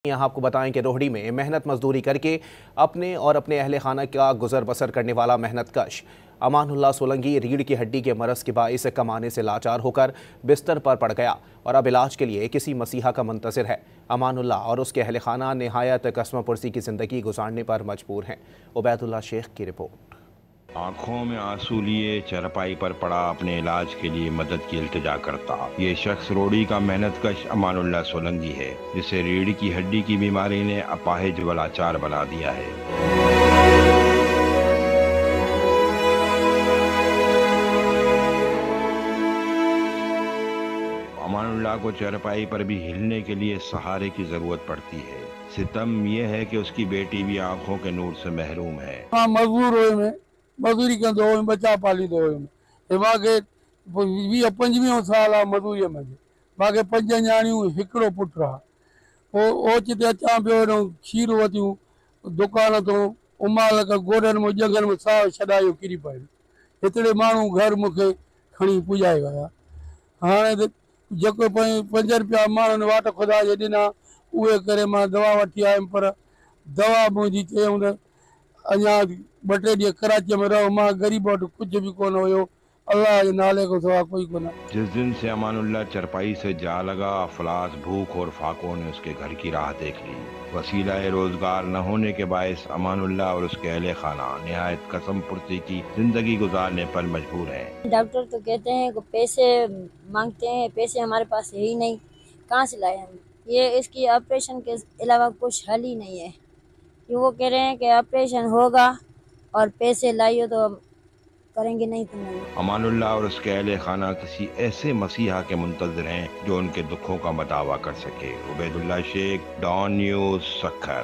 यहाँ आपको बताएं कि रोहड़ी में मेहनत मजदूरी करके अपने और अपने अहले खाना का गुजर बसर करने वाला मेहनतकश अमानुल्लाह सोलंकी रीढ़ की हड्डी के मरज के बाइस कमाने से लाचार होकर बिस्तर पर पड़ गया और अब इलाज के लिए किसी मसीहा का मुंतज़िर है। अमानुल्लाह और उसके अहले खाना निहायत कसम पुरसी की ज़िंदगी गुजारने पर मजबूर हैं। उबैदुल्लाह शेख की रिपोर्ट। आंखों में आंसू लिए चारपाई पर पड़ा अपने इलाज के लिए मदद की इल्तिजा करता ये शख्स रोहड़ी का मेहनतकश अमानुल्लाह सोलंकी है, जिसे रीढ़ की हड्डी की बीमारी ने अपाहिज व लाचार बना दिया है। अमानुल्लाह को चारपाई पर भी हिलने के लिए सहारे की जरूरत पड़ती है। सितम यह है कि उसकी बेटी भी आंखों के नूर से महरूम है। मजदूरी कंदो हुयुमि, बचा पालींदो हुयुमि। मूंखे 20-25 साल आहे मजदूरीअ में। मूंखे 5 न्याणियूं, हिकिड़ो पुटु आहे। पोइ ओचिते अचां पियो, खीर वरितियूं दुकान तां, उमाल गोॾनि में ॼंगनि में साह छॾायो किरी पियो। हेतिरे माण्हू घर मूंखे खणी पुॼाए विया। हाणे जेको 5 रुपया माण्हुनि वाट खुदा जे ॾिना, उहे करे मां दवा वठी आयुमि, पर दवा मुंहिंजी चयूं त अञा 2-3 ॾींहं कराची में रहो। मां गरीब वटि कुझु भी कोन हुयो, अल्लाह के नाले को सिवा कोई कोन। जिस दिन से अमानुल्लाह चरपाई से जा लगा, अफलास, भूख और फाकों ने उसके घर की राह देख ली। वसीला रोजगार न होने के बायस अमानुल्लाह और उसके अहले खाना निहायत कसम पुरसी की जिंदगी गुजारने पर मजबूर हैं। डॉक्टर तो कहते हैं कि पैसे मांगते हैं, पैसे हमारे पास है ही नहीं, कहाँ से लाए हम? ये इसकी ऑपरेशन के अलावा कुछ हल ही नहीं है। कि वो कह रहे हैं कि ऑपरेशन होगा और पैसे लाइयो तो करेंगे, नहीं तो नहीं। अमानुल्लाह और उसके अहले खाना किसी ऐसे मसीहा के मुंतज़िर हैं जो उनके दुखों का मदावा कर सके। Ubaidullah Sheikh, Dawn News, Sukkur.